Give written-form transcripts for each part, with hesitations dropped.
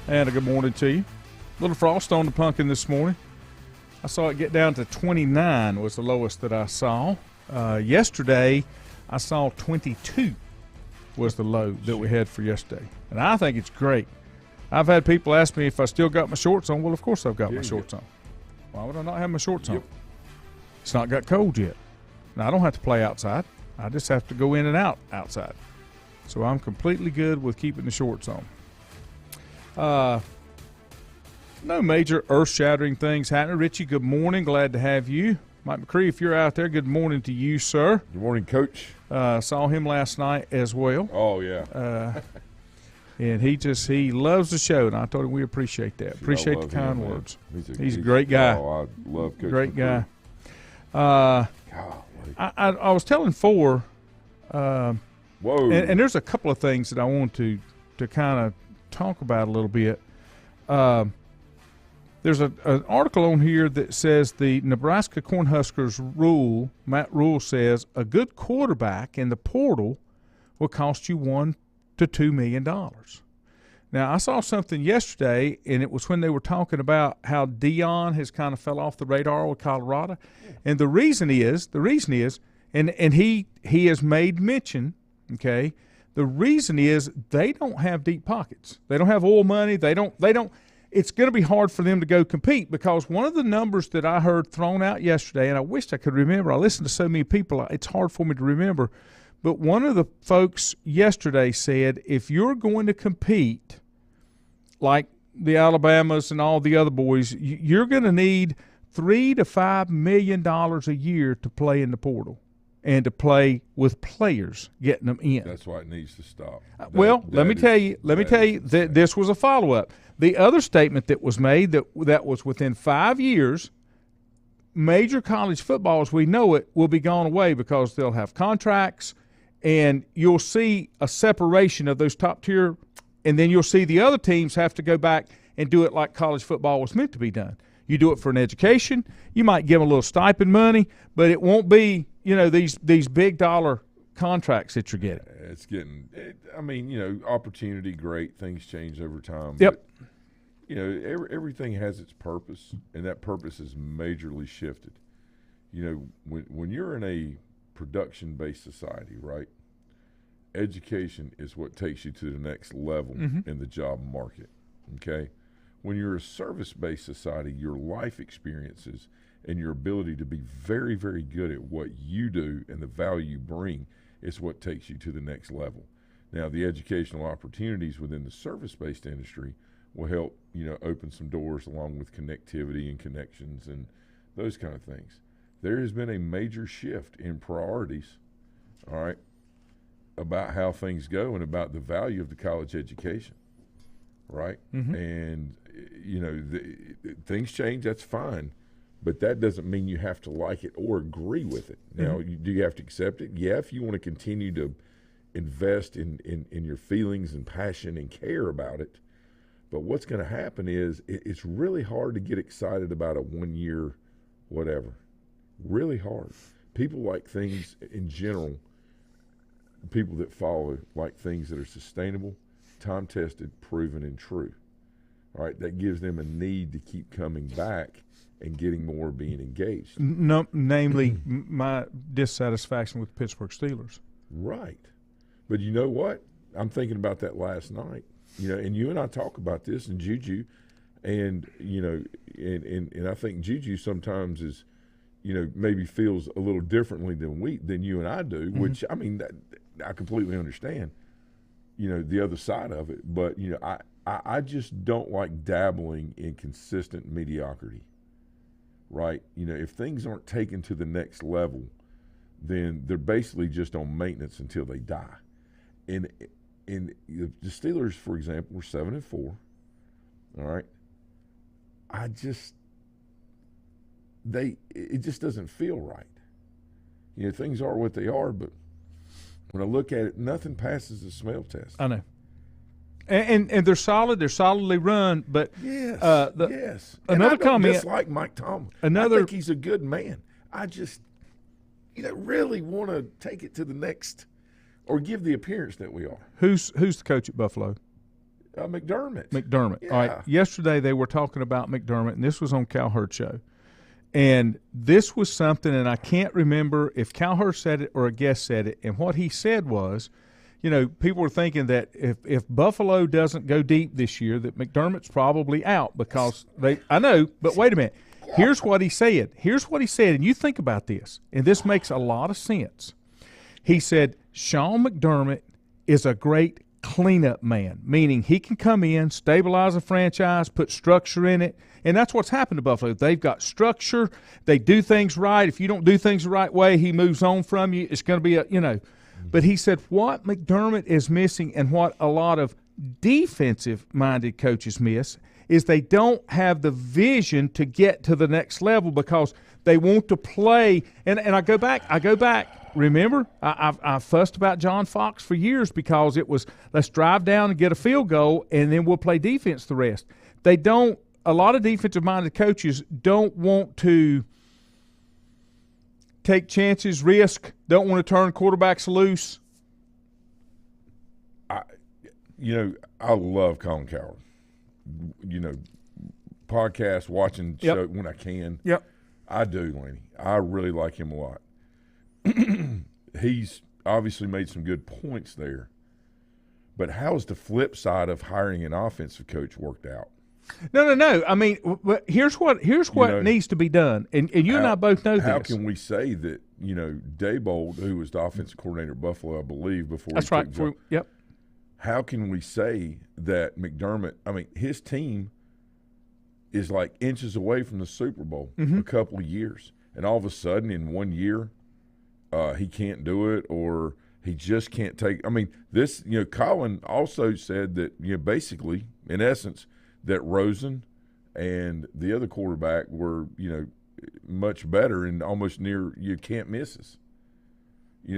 And a good morning to you. Little frost on the pumpkin this morning. I saw it get down to 29 was the lowest that I saw. Yesterday, I saw 22 was the low that we had for yesterday. And I think it's great. I've had people ask me if I still got my shorts on. Well, of course I've got my shorts on. Why would I not have my shorts on? It's not got cold yet. Now, I don't have to play outside. I just have to go in and out outside. So I'm completely good with keeping the shorts on. No major earth-shattering things happening. Richie, good morning. Glad to have you. Mike McCree, if you're out there, good morning to you, sir. Good morning, Coach. Saw him last night as well. Oh, yeah. And he loves the show, and I told him we appreciate that. Appreciate the kind words. He's a great guy. Oh, I love Coach Great McCree. guy. I was telling Four, Whoa. and there's a couple of things that I want to kind of talk about a little bit. There's an article on here that says the Nebraska Cornhuskers rule, Matt Rule says, a good quarterback in the portal will cost you $1 to $2 million. Now, I saw something yesterday, and it was when they were talking about how Dion has kind of fell off the radar with Colorado. And the reason is, and he has made mention, okay, the reason is they don't have deep pockets. They don't have oil money. They don't. It's going to be hard for them to go compete because one of the numbers that I heard thrown out yesterday, and I wished I could remember. I listened to so many people, it's hard for me to remember. But one of the folks yesterday said if you're going to compete like the Alabamas and all the other boys, you're going to need $3 to $5 million a year to play in the portal. And to play with players, getting them in. That's why it needs to stop. Let me tell you that this was a follow-up. The other statement that was made that was within 5 years, major college football as we know it will be gone away because they'll have contracts, and you'll see a separation of those top tier, and then you'll see the other teams have to go back and do it like college football was meant to be done. You do it for an education. You might give them a little stipend money, but it won't be, these big dollar contracts that you're getting. It's getting, opportunity, great. Things change over time. Yep. But, everything has its purpose, and that purpose is majorly shifted. When you're in a production-based society, right, education is what takes you to the next level in the job market, okay? When you're a service-based society, your life experiences and your ability to be very, very good at what you do and the value you bring is what takes you to the next level. Now, the educational opportunities within the service-based industry will help, open some doors along with connectivity and connections and those kind of things. There has been a major shift in priorities, all right, about how things go and about the value of the college education, right? And things change, that's fine, but that doesn't mean you have to like it or agree with it. Now, do you have to accept it? Yeah, if you want to continue to invest in your feelings and passion and care about it. But what's going to happen is it's really hard to get excited about a 1 year whatever. Really hard. People like things in general, people that follow like things that are sustainable, time-tested, proven, and true. All right, that gives them a need to keep coming back and getting more, being engaged. Namely, my dissatisfaction with the Pittsburgh Steelers. Right. But you know what? I'm thinking about that last night. And you and I talk about this, and Juju, and and I think Juju sometimes is, maybe feels a little differently than you and I do, which I completely understand. The other side of it, but I just don't like dabbling in consistent mediocrity. Right? If things aren't taken to the next level, then they're basically just on maintenance until they die. And the Steelers, for example, were 7-4. All right. It just doesn't feel right. Things are what they are, but when I look at it, nothing passes the smell test. I know. And they're solid. They're solidly run. But yes. Another comment. Just like Mike Tomlin. I think he's a good man. I just, really want to take it to the next, or give the appearance that we are. Who's the coach at Buffalo? McDermott. Yeah. All right. Yesterday they were talking about McDermott, and this was on Cal Hurd Show. And this was something, and I can't remember if Cal Hurd said it or a guest said it, and what he said was, people were thinking that if Buffalo doesn't go deep this year, that McDermott's probably out because I know, but wait a minute. Here's what he said. And you think about this, and this makes a lot of sense. He said, Sean McDermott is a great cleanup man, meaning he can come in, stabilize a franchise, put structure in it, and that's what's happened to Buffalo. They've got structure. They do things right. If you don't do things the right way, he moves on from you. It's going to be But he said what McDermott is missing and what a lot of defensive-minded coaches miss is they don't have the vision to get to the next level because they want to play. And I go back. Remember, I fussed about John Fox for years because it was let's drive down and get a field goal and then we'll play defense the rest. They don't. A lot of defensive-minded coaches don't want to take chances, risk, don't want to turn quarterbacks loose. I love Colin Cowherd. Podcast, watching show when I can. Yep. I do, Laney. I really like him a lot. He's obviously made some good points there. But how's the flip side of hiring an offensive coach worked out? No. I mean, here's what needs to be done, and you and I both know this. How can we say that Dabold, who was the offensive coordinator at Buffalo, I believe, before that's he right. took Yep. How can we say that McDermott? I mean, his team is like inches away from the Super Bowl a couple of years, and all of a sudden, in 1 year, he can't do it, or he just can't take. I mean, this. Colin also said that basically, in essence, that Rosen and the other quarterback were, much better and almost near you can't misses.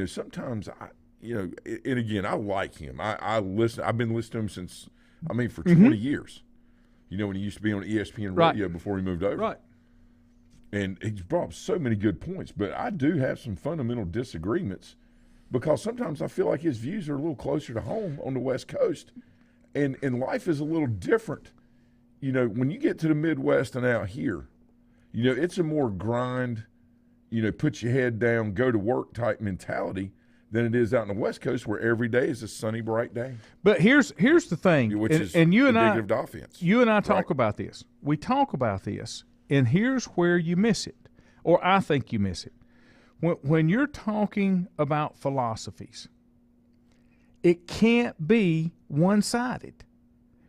Sometimes and again, I like him. I listen. I've been listening to him since, for 20 years. When he used to be on ESPN radio before he moved over. Right. And he's brought up so many good points, but I do have some fundamental disagreements because sometimes I feel like his views are a little closer to home on the West Coast, and life is a little different. When you get to the Midwest and out here, it's a more grind, put your head down, go to work type mentality than it is out on the West Coast where every day is a sunny, bright day. But here's the thing, which is you and indicative of offense. You and I talk about this. We talk about this, and here's where you miss it, or I think you miss it. When you're talking about philosophies, it can't be one-sided.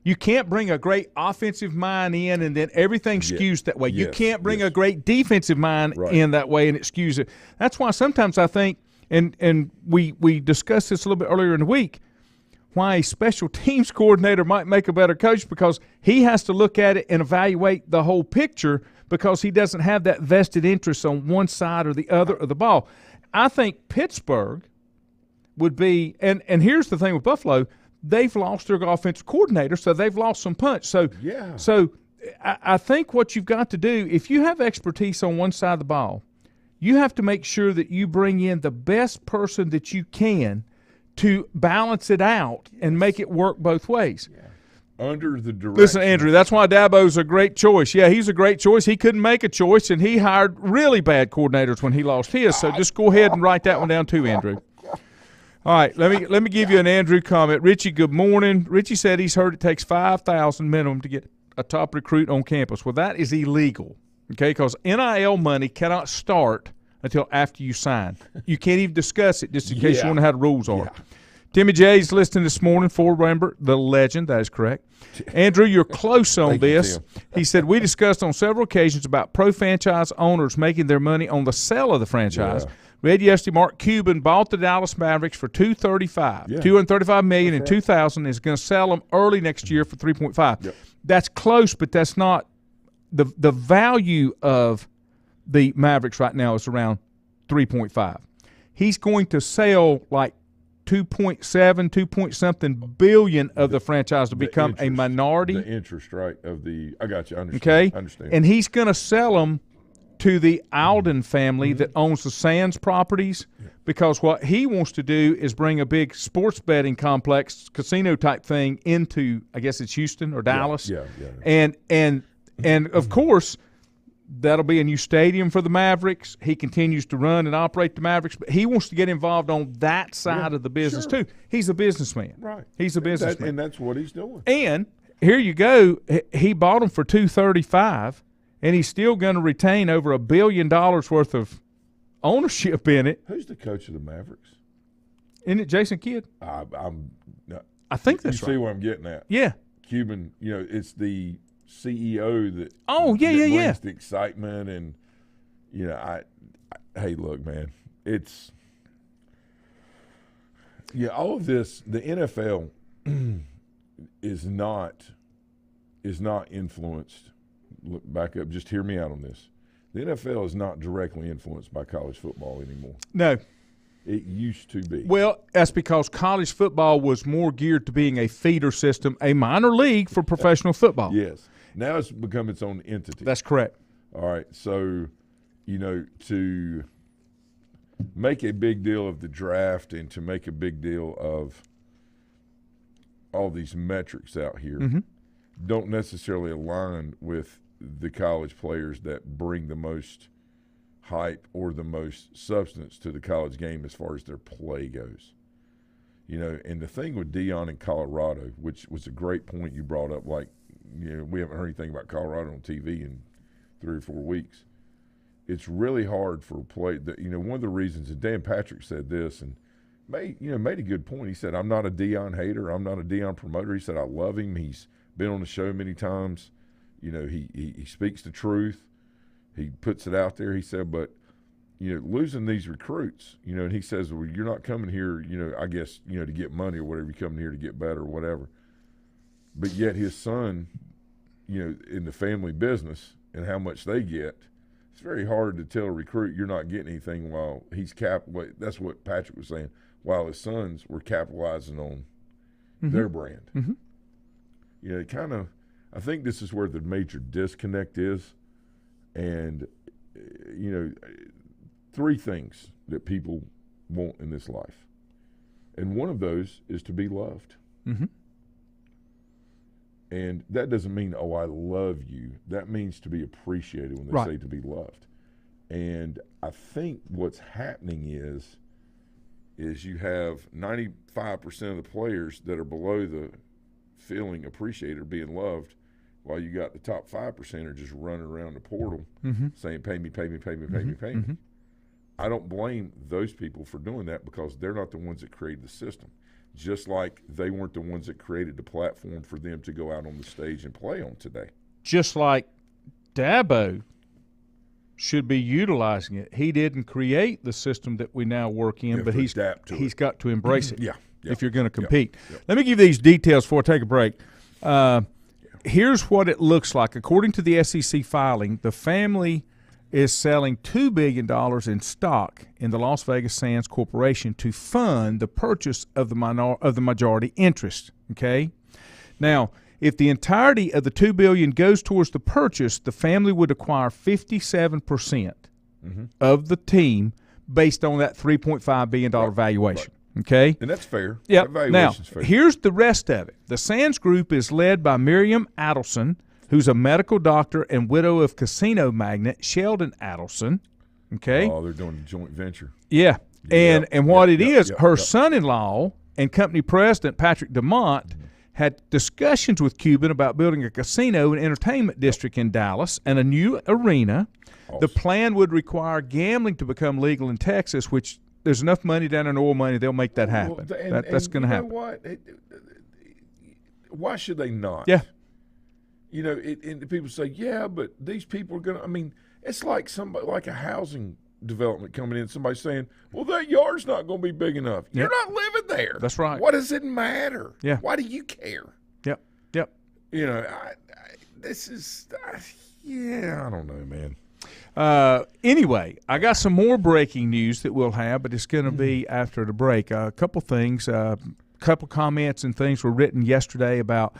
You can't bring a great offensive mind in and then everything skews that way. You can't bring a great defensive mind in that way and it skews it. That's why sometimes I think, and we discussed this a little bit earlier in the week, why a special teams coordinator might make a better coach because he has to look at it and evaluate the whole picture because he doesn't have that vested interest on one side or the other of the ball. I think Pittsburgh would be, and here's the thing with Buffalo, they've lost their offensive coordinator, so they've lost some punch. So I think what you've got to do, if you have expertise on one side of the ball, you have to make sure that you bring in the best person that you can to balance it out and make it work both ways. Yeah. Under the direction. Listen, Andrew, that's why Dabo's a great choice. Yeah, he's a great choice. He couldn't make a choice, and he hired really bad coordinators when he lost his. So just go ahead and write that one down too, Andrew. All right, let me give you an Andrew comment. Richie, good morning. Richie said he's heard it takes $5,000 minimum to get a top recruit on campus. Well, that is illegal, okay, because NIL money cannot start until after you sign. You can't even discuss it just in case you want to know how the rules are. Yeah. Timmy J's listening this morning for Remember the legend. That is correct. Andrew, you're close on this. He said, we discussed on several occasions about pro franchise owners making their money on the sale of the franchise. Yeah. Read yesterday, Mark Cuban bought the Dallas Mavericks for $235 million in 2000. Is going to sell them early next year for $3.5. Yep. That's close, but that's not the value of the Mavericks right now is around $3.5. He's going to sell like 2.something billion of the franchise to become interest, a minority. The interest, right, of the – I got you. I understand. Okay? I understand. And he's going to sell them to the Alden family that owns the Sands properties, because what he wants to do is bring a big sports betting complex, casino type thing into, I guess it's Houston or Dallas. Yeah. And of course, that'll be a new stadium for the Mavericks. He continues to run and operate the Mavericks, but he wants to get involved on that side of the business too. He's a businessman. Right. He's a businessman. And that's what he's doing. And here you go. He bought them for $235, and he's still going to retain over $1 billion worth of ownership in it. Who's the coach of the Mavericks? Isn't it Jason Kidd? I think that's right. You see what I'm getting at? Yeah. Cuban, it's the CEO that brings the excitement, and hey, look, man, it's all of this. The NFL is not influenced. Look back up. Just hear me out on this. The NFL is not directly influenced by college football anymore. No. It used to be. Well, that's because college football was more geared to being a feeder system, a minor league for professional football. Yes. Now it's become its own entity. That's correct. All right. So, to make a big deal of the draft and to make a big deal of all these metrics out here don't necessarily align with the college players that bring the most hype or the most substance to the college game as far as their play goes. And the thing with Deion in Colorado, which was a great point you brought up, like, we haven't heard anything about Colorado on TV in 3 or 4 weeks. It's really hard for a play that, one of the reasons, and Dan Patrick said this and made a good point. He said, I'm not a Deion hater. I'm not a Deion promoter. He said, I love him. He's been on the show many times. He speaks the truth. He puts it out there. He said, but, losing these recruits, and he says, well, you're not coming here, I guess, to get money or whatever. You're coming here to get better or whatever. But yet his son, in the family business and how much they get, it's very hard to tell a recruit you're not getting anything while he's that's what Patrick was saying, while his sons were capitalizing on their brand. I think this is where the major disconnect is. And, 3 things that people want in this life. And one of those is to be loved. And that doesn't mean, oh, I love you. That means to be appreciated when they say to be loved. And I think what's happening is you have 95% of the players that are below the feeling appreciated or being loved, while you got the top 5% are just running around the portal saying, pay me, pay me, pay me, pay me, pay me. I don't blame those people for doing that because they're not the ones that created the system. Just like they weren't the ones that created the platform for them to go out on the stage and play on today. Just like Dabo should be utilizing it. He didn't create the system that we now work in, but he's got to embrace it if you're going to compete. Let me give you these details before I take a break. Here's what it looks like. According to the SEC filing, the family is selling $2 billion in stock in the Las Vegas Sands Corporation to fund the purchase of the majority interest. Okay? Now, if the entirety of the $2 billion goes towards the purchase, the family would acquire 57% of the team based on that $3.5 billion valuation. Okay? And that's fair. Yeah. Now, fair. Here's the rest of it. The Sands Group is led by Miriam Adelson, who's a medical doctor and widow of casino magnate Sheldon Adelson. Okay? Oh, they're doing a joint venture. Yeah. And what it is, her son-in-law and company president, Patrick DeMont, had discussions with Cuban about building a casino and entertainment district in Dallas and a new arena. Awesome. The plan would require gambling to become legal in Texas, which there's enough money down in oil money, they'll make that happen. That's going to happen. What? Why should they not? Yeah. And people say, yeah, but these people are going to, it's like somebody, like a housing development coming in, somebody saying, well, that yard's not going to be big enough. You're not living there. That's right. What does it matter? Yeah. Why do you care? Yep. This is, I don't know, man. Anyway, I got some more breaking news that we'll have, but it's going to be after the break. A couple things, couple comments and things were written yesterday about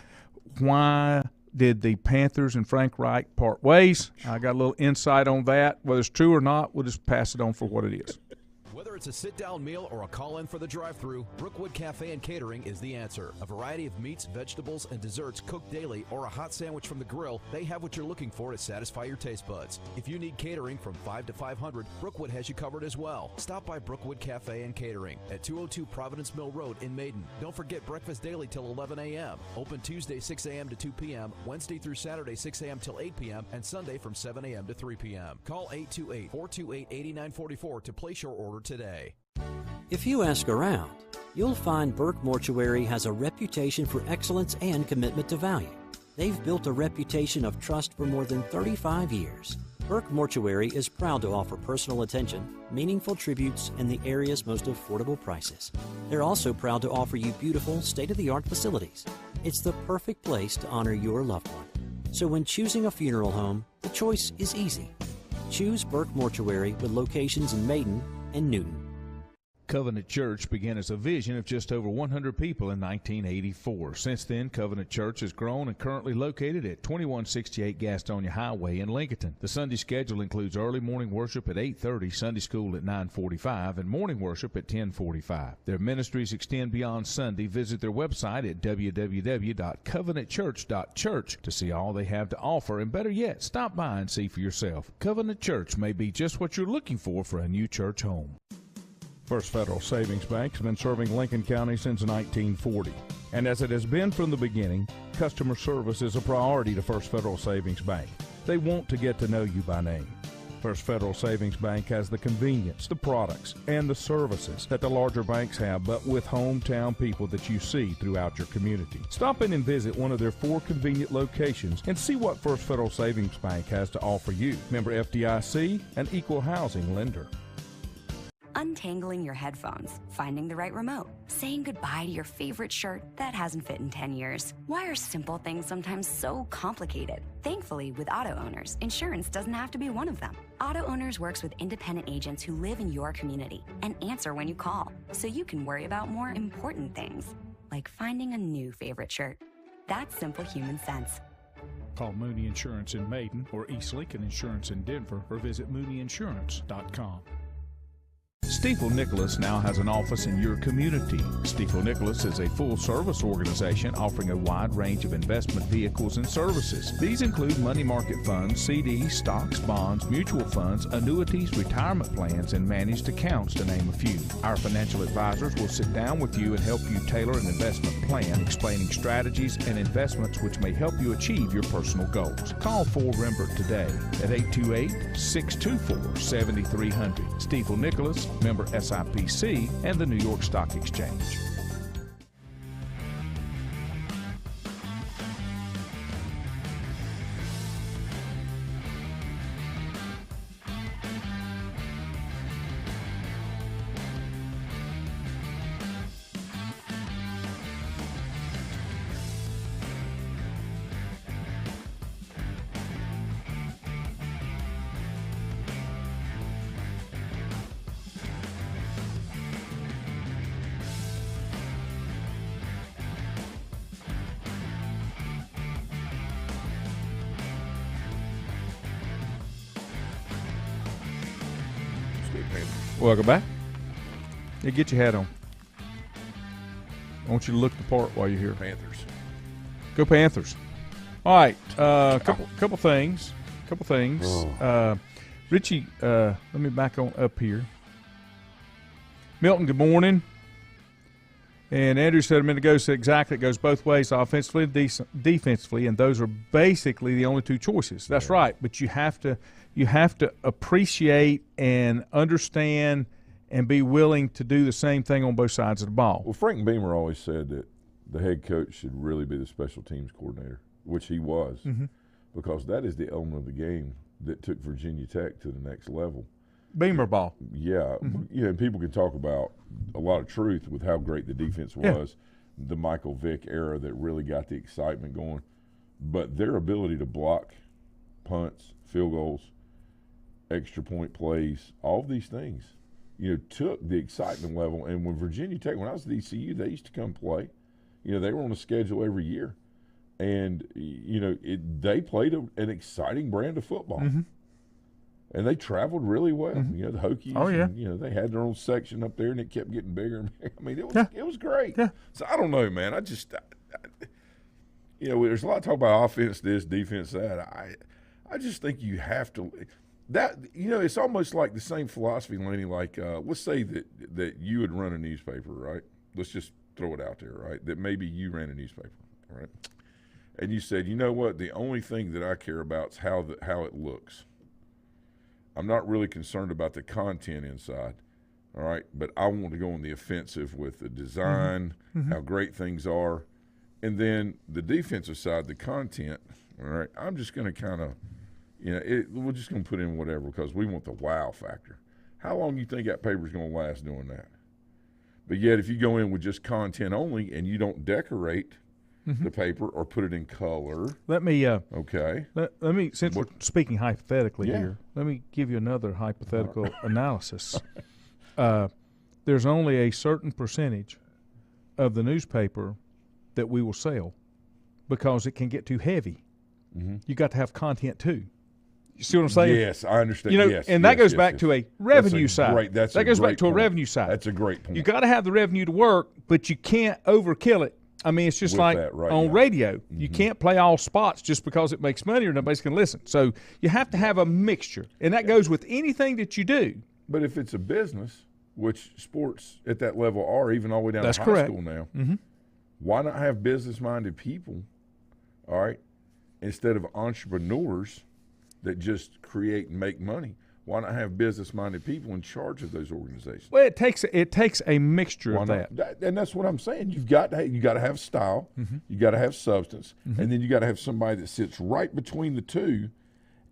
why did the Panthers and Frank Reich part ways. I got a little insight on that. Whether it's true or not, we'll just pass it on for what it is. Whether it's a sit-down meal or a call-in for the drive-thru, Brookwood Cafe and Catering is the answer. A variety of meats, vegetables, and desserts cooked daily, or a hot sandwich from the grill, they have what you're looking for to satisfy your taste buds. If you need catering from 5 to 500, Brookwood has you covered as well. Stop by Brookwood Cafe and Catering at 202 Providence Mill Road in Maiden. Don't forget breakfast daily till 11 a.m. Open Tuesday 6 a.m. to 2 p.m., Wednesday through Saturday 6 a.m. till 8 p.m., and Sunday from 7 a.m. to 3 p.m. Call 828-428-8944 to place your order today. If you ask around, you'll find Burke Mortuary has a reputation for excellence and commitment to value. They've built a reputation of trust for more than 35 years. Burke Mortuary is proud to offer personal attention, meaningful tributes, and the area's most affordable prices. They're also proud to offer you beautiful, state-of-the-art facilities. It's the perfect place to honor your loved one. So when choosing a funeral home, the choice is easy. Choose Burke Mortuary with locations in Maiden and Newton. Covenant Church began as a vision of just over 100 people in 1984. Since then, Covenant Church has grown and currently located at 2168 Gastonia Highway in Lincoln. The Sunday schedule includes early morning worship at 8:30, Sunday school at 9:45, and morning worship at 10:45. Their ministries extend beyond Sunday. Visit their website at www.covenantchurch.church to see all they have to offer, and better yet, stop by and see for yourself. Covenant Church may be just what you're looking for a new church home. First Federal Savings Bank has been serving Lincoln County since 1940. And as it has been from the beginning, customer service is a priority to First Federal Savings Bank. They want to get to know you by name. First Federal Savings Bank has the convenience, the products, and the services that the larger banks have, but with hometown people that you see throughout your community. Stop in and visit one of their 4 convenient locations and see what First Federal Savings Bank has to offer you. Member FDIC, an equal housing lender. Untangling your headphones, finding the right remote, saying goodbye to your favorite shirt that hasn't fit in 10 years. Why are simple things sometimes so complicated? Thankfully, with Auto Owners, insurance doesn't have to be one of them. Auto Owners works with independent agents who live in your community and answer when you call, so you can worry about more important things, like finding a new favorite shirt. That's simple human sense. Call Mooney Insurance in Maiden or East Lincoln Insurance in Denver or visit mooneyinsurance.com. Stifel Nicholas now has an office in your community. Stifel Nicholas is a full-service organization offering a wide range of investment vehicles and services. These include money market funds, CDs, stocks, bonds, mutual funds, annuities, retirement plans, and managed accounts, to name a few. Our financial advisors will sit down with you and help you tailor an investment plan, explaining strategies and investments which may help you achieve your personal goals. Call 4Rembert today at 828-624-7300. Stifel Nicholas, member SIPC, and the New York Stock Exchange. Welcome back. Yeah, get your hat on. I want you to look the part while you're here. Panthers. Go Panthers. All right. Couple things. Richie, let me back on up here. Milton, good morning. And Andrew said a minute ago, said exactly, it goes both ways, offensively and defensively, and those are basically the only two choices. That's right, but you have to appreciate and understand and be willing to do the same thing on both sides of the ball. Well, Frank Beamer always said that the head coach should really be the special teams coordinator, which he was, because that is the element of the game that took Virginia Tech to the next level. Beamer ball. Yeah, you know, people can talk about a lot of truth with how great the defense was, the Michael Vick era that really got the excitement going, but their ability to block punts, field goals, extra point plays, all of these things, you know, took the excitement level. And when Virginia Tech, when I was at ECU, they used to come play. You know, they were on a schedule every year, And, they played an exciting brand of football. Mm-hmm. And they traveled really well. The Hokies. Oh, yeah. And, they had their own section up there, and it kept getting bigger and bigger. I mean, it was great. Yeah. So I don't know, man. I just, there's a lot of talk about offense this, defense that. I just think you have to – that it's almost like the same philosophy, Laney, like let's say that you would run a newspaper, right? Let's just throw it out there, right? That maybe you ran a newspaper, right? And you said, you know what, the only thing that I care about is how it looks. I'm not really concerned about the content inside, all right? But I want to go on the offensive with the design, how great things are. And then the defensive side, the content, all right, I'm just going to kind of, we're just going to put in whatever because we want the wow factor. How long do you think that paper's going to last doing that? But yet if you go in with just content only and you don't decorate the paper or put it in color. Let me okay. Let me since we're speaking hypothetically Yeah. here, let me give you another hypothetical analysis. There's only a certain percentage of the newspaper that we will sell because it can get too heavy. You got to have content too. You see what I'm saying? Yes, I understand. That goes back to a revenue side. That goes back to a point. revenue side. That's a great point. You got to have the revenue to work, but you can't overkill it. I mean, it's just With like that, right, on yeah. radio. You can't play all spots just because it makes money or nobody's going to listen. So you have to have a mixture, and that goes with anything that you do. But if it's a business, which sports at that level are, even all the way down That's to correct. high school now, why not have business-minded people, all right, instead of entrepreneurs that just create and make money? Why not have business-minded people in charge of those organizations? Well, it takes a mixture of Why that. not? And that's what I'm saying. You got to have style, you got to have substance, and then you got to have somebody that sits right between the two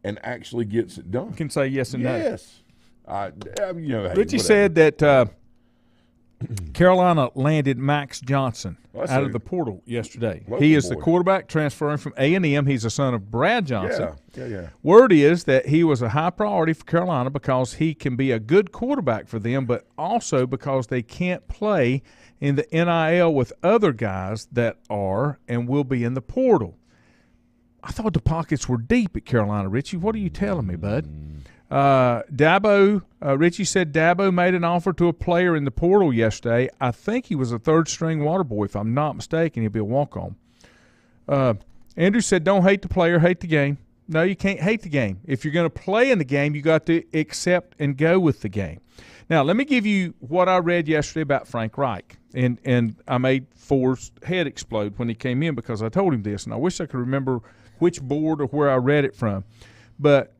and actually gets it done. Can say yes and no. Yes. Hey, Richie whatever. said that Carolina landed Max Johnson Well, out of the portal yesterday. Local He is the boy. quarterback transferring from A&M. He's the son of Brad Johnson. Yeah. Word is that he was a high priority for Carolina because he can be a good quarterback for them, but also because they can't play in the NIL with other guys that are and will be in the portal. I thought the pockets were deep at Carolina, Richie. What are you telling me, bud? Richie said Dabo made an offer to a player in the portal yesterday. I think he was a third-string water boy, if I'm not mistaken. He'll be a walk-on. Andrew said, don't hate the player, hate the game. No, you can't hate the game. If you're going to play in the game, you got to accept and go with the game. Now, let me give you what I read yesterday about Frank Reich. And I made Ford's head explode when he came in because I told him this, and I wish I could remember which board or where I read it from. But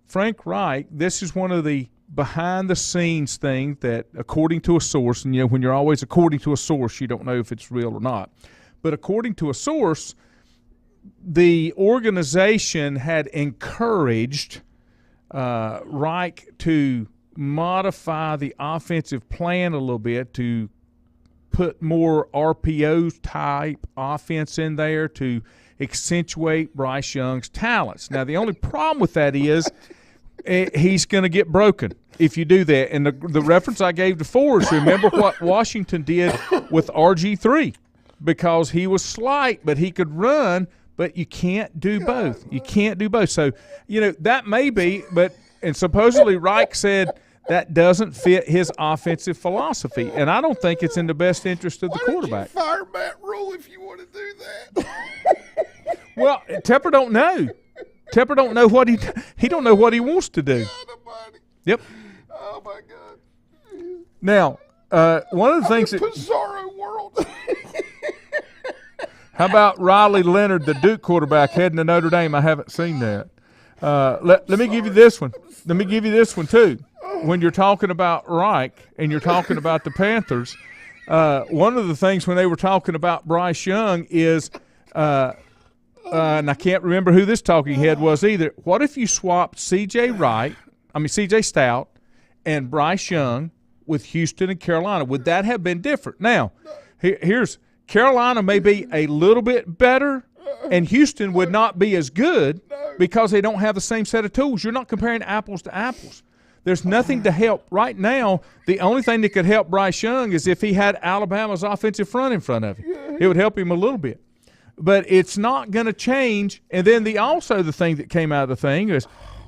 Frank Reich, this is one of the behind-the-scenes things that, according to a source, and when you're always according to a source, you don't know if it's real or not. But according to a source, the organization had encouraged Reich to modify the offensive plan a little bit to put more RPO-type offense in there to accentuate Bryce Young's talents. Now, the only problem with that is he's going to get broken if you do that. And the reference I gave to Forrest, remember what Washington did with RG3 because he was slight, but he could run, but you can't do both. You can't do both. So, that may be, and supposedly Reich said that doesn't fit his offensive philosophy, and I don't think it's in the best interest of the quarterback. Why did you fire Matt Rule if you want to do that? Well, Tepper don't know. Tepper don't know what he don't know what he wants to do. Yep. Oh my God. Now, one of the things that bizarro world. how about Riley Leonard, the Duke quarterback, heading to Notre Dame? I haven't seen that. Let me give you this one. Let me give you this one too. When you're talking about Reich and you're talking about the Panthers, one of the things when they were talking about Bryce Young is, and I can't remember who this talking head was either. What if you swapped C.J. Stout and Bryce Young with Houston and Carolina? Would that have been different? Now, here's Carolina may be a little bit better, and Houston would not be as good because they don't have the same set of tools. You're not comparing apples to apples. There's nothing to help. Right now, the only thing that could help Bryce Young is if he had Alabama's offensive front in front of him. It would help him a little bit. but it's not going to change. And then the thing that came out of the thing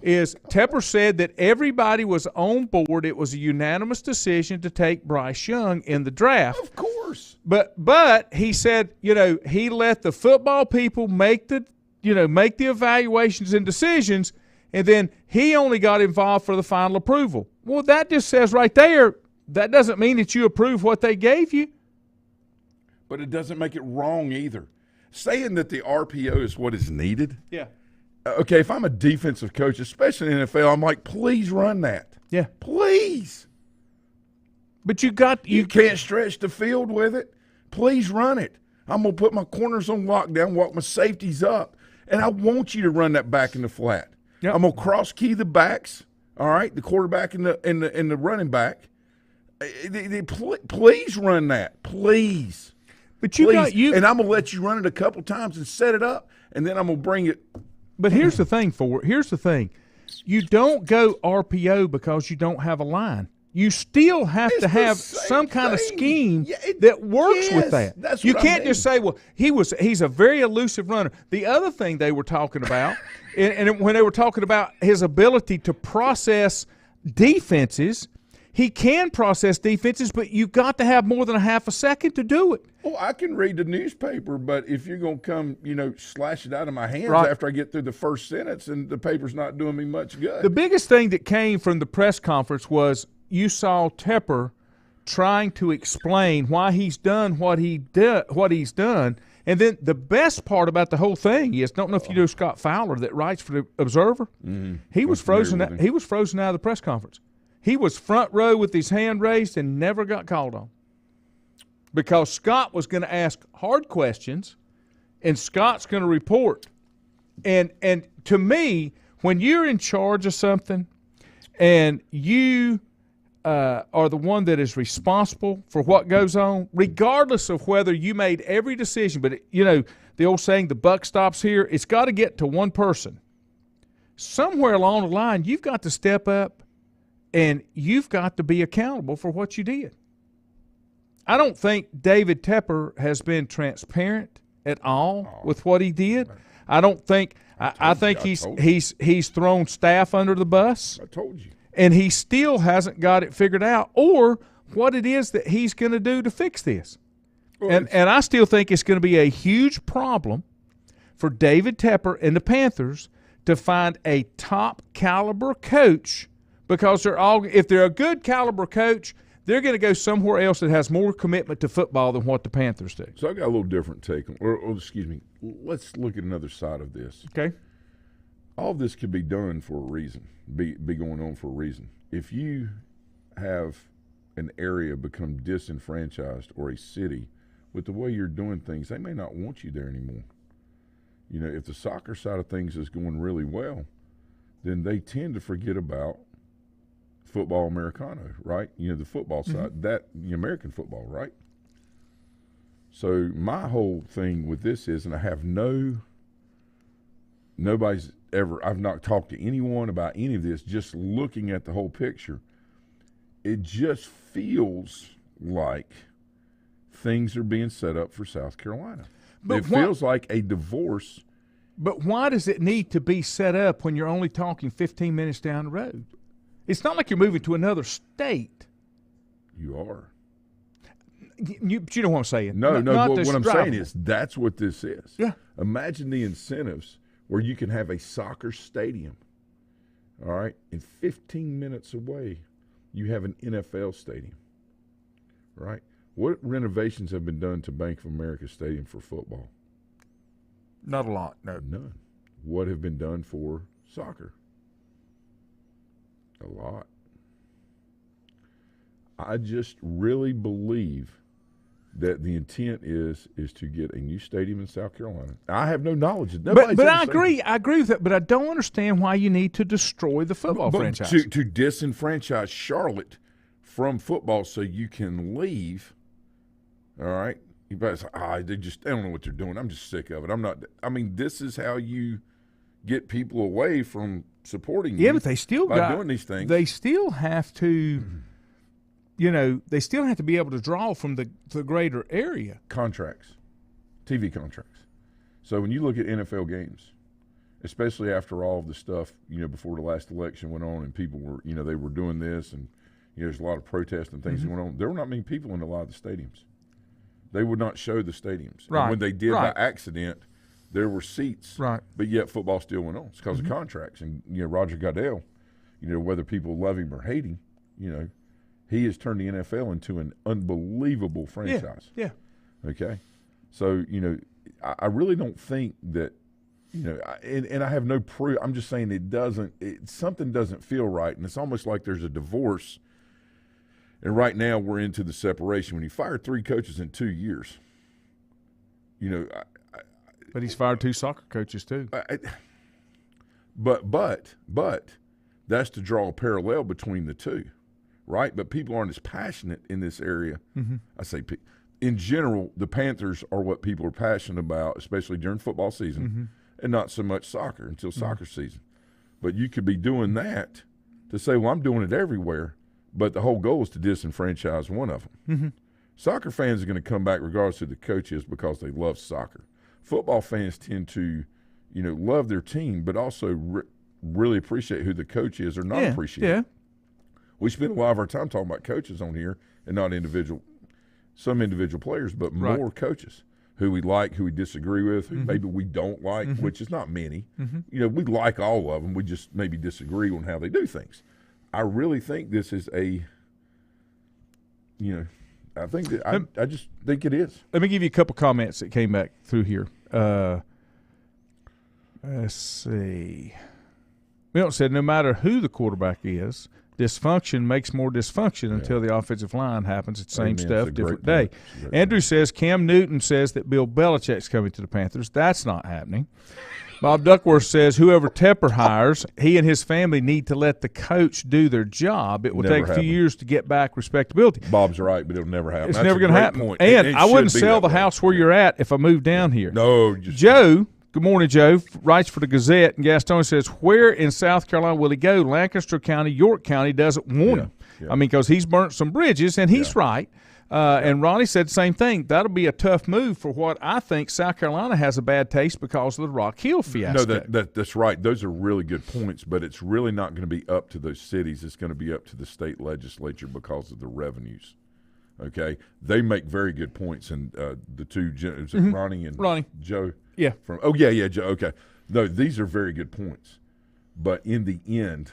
is Tepper said that everybody was on board. It was a unanimous decision to take Bryce Young in the draft. Of course. But he said, he let the football people make the evaluations and decisions, and then he only got involved for the final approval. Well, that just says right there, that doesn't mean that you approve what they gave you. But it doesn't make it wrong either. Saying that the RPO is what is needed. Yeah. Okay, if I'm a defensive coach, especially in the NFL, I'm like, please run that. Yeah. Please. But you can't stretch the field with it. Please run it. I'm going to put my corners on lockdown, walk my safeties up, and I want you to run that back in the flat. Yep. I'm going to cross key the backs, all right, the quarterback and the running back. Please run that. Please. But please. And I'm going to let you run it a couple times and set it up, and then I'm going to bring it. But here's the thing, you don't go RPO because you don't have a line. You still have to have some kind of scheme that works with that. That's you what can't I mean. just say, well, he's a very elusive runner. The other thing they were talking about, and when they were talking about his ability to process defenses, he can process defenses, but you've got to have more than a half a second to do it. Oh, I can read the newspaper, but if you're going to come, slash it out of my hands after I get through the first sentence and the paper's not doing me much good. The biggest thing that came from the press conference was you saw Tepper trying to explain why he's done what he's done. And then the best part about the whole thing is, don't know if you know Scott Fowler that writes for the Observer. Mm-hmm. He was frozen out of the press conference. He was front row with his hand raised and never got called on. Because Scott was going to ask hard questions, and Scott's going to report. And to me, when you're in charge of something and you are the one that is responsible for what goes on, regardless of whether you made every decision, but, the old saying, the buck stops here, it's got to get to one person. Somewhere along the line, you've got to step up and you've got to be accountable for what you did. I don't think David Tepper has been transparent at all with what he did. I don't think I think he's thrown staff under the bus. I told you. And he still hasn't got it figured out or what it is that he's going to do to fix this. Well, and I still think it's going to be a huge problem for David Tepper and the Panthers to find a top caliber coach, because if they're a good caliber coach, they're going to go somewhere else that has more commitment to football than what the Panthers do. So I got a little different take on, or excuse me, let's look at another side of this. Okay. All of this could be done for a reason, be going on for a reason. If you have an area become disenfranchised or a city with the way you're doing things, they may not want you there anymore. If the soccer side of things is going really well, then they tend to forget about football Americano, right? The football side, the American football, right? So my whole thing with this is, and I have nobody's ever, I've not talked to anyone about any of this, just looking at the whole picture, it just feels like things are being set up for South Carolina. It feels like a divorce. But why does it need to be set up when you're only talking 15 minutes down the road? It's not like you're moving to another state. You are. But you know what I'm saying. No. What I'm saying is that's what this is. Yeah. Imagine the incentives where you can have a soccer stadium, all right, and 15 minutes away you have an NFL stadium, right? What renovations have been done to Bank of America Stadium for football? Not a lot, no. None. What have been done for soccer? A lot. I just really believe that the intent is to get a new stadium in South Carolina. I have no knowledge. But I agree with that. But I don't understand why you need to destroy the football franchise. To disenfranchise Charlotte from football so you can leave. All right, you guys, they don't know what they're doing. I'm just sick of it. This is how you get people away from supporting you. Yeah, but they still doing these things. They still have to. They still have to be able to draw from the greater area. Contracts, TV contracts. So when you look at NFL games, especially after all of the stuff, before the last election went on and people were, they were doing this and, there's a lot of protests and things going on. There were not many people in a lot of the stadiums. They would not show the stadiums. Right. And when they did by accident, there were seats. Right. But yet football still went on. It's because of contracts. And, Roger Goodell, whether people love him or hate him, he has turned the NFL into an unbelievable franchise. Yeah. Okay. So, I really don't think that, and I have no proof. I'm just saying something doesn't feel right. And it's almost like there's a divorce. And right now we're into the separation. When you fire 3 coaches in 2 years, but he's fired 2 soccer coaches too. But that's to draw a parallel between the two, right? But people aren't as passionate in this area. I say, in general, the Panthers are what people are passionate about, especially during football season, and not so much soccer until soccer season. But you could be doing that to say, well, I'm doing it everywhere. But the whole goal is to disenfranchise one of them. Soccer fans are going to come back regardless of who the coach is because they love soccer. Football fans tend to, love their team, but also really appreciate who the coach is or not appreciate. Yeah. We spend a lot of our time talking about coaches on here and not some individual players, but more coaches who we like, who we disagree with, who maybe we don't like, which is not many. We like all of them. We just maybe disagree on how they do things. I really think this is I just think it is. Let me give you a couple comments that came back through here. Let's see. Milton said, no matter who the quarterback is, dysfunction makes more dysfunction until the offensive line happens. It's the same stuff, different day. Andrew says, Cam Newton says that Bill Belichick's coming to the Panthers. That's not happening. Bob Duckworth says whoever Tepper hires, he and his family need to let the coach do their job. It will take a few years to get back respectability. Bob's right, but it'll never happen. It's never going to happen. Point. And I wouldn't sell the house where you're at if I moved down here. No. Joe, good morning, Joe, writes for the Gazette, and Gaston says, where in South Carolina will he go? Lancaster County, York County doesn't want him. Yeah. I mean, because he's burnt some bridges, and he's right. And Ronnie said the same thing. That'll be a tough move for what I think South Carolina has a bad taste because of the Rock Hill fiasco. No, that's right. Those are really good points, but it's really not going to be up to those cities. It's going to be up to the state legislature because of the revenues. Okay? They make very good points, and the two, is it Ronnie and Joe? Yeah. Joe. Okay. No, these are very good points. But in the end,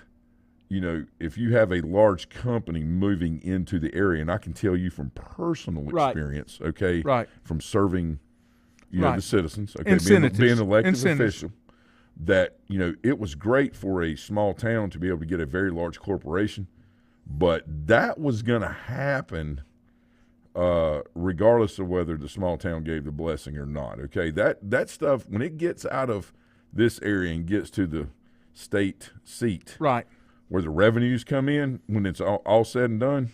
if you have a large company moving into the area, and I can tell you from personal experience, from serving, the citizens, being an elected official, that, it was great for a small town to be able to get a very large corporation, but that was going to happen regardless of whether the small town gave the blessing or not, okay? That stuff, when it gets out of this area and gets to the state seat, where the revenues come in, when it's all said and done,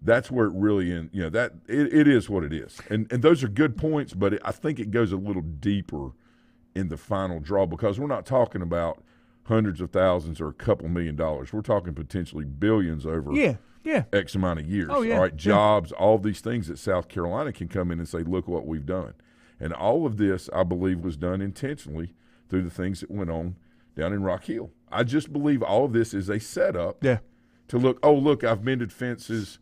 that's where it really it is what it is. And those are good points, but I think it goes a little deeper in the final draw because we're not talking about hundreds of thousands or a couple $1 million. We're talking potentially billions over X amount of years. Oh, yeah. All right, jobs, all these things that South Carolina can come in and say, look what we've done. And all of this, I believe, was done intentionally through the things that went on down in Rock Hill. I just believe all of this is a setup to look, I've mended fences.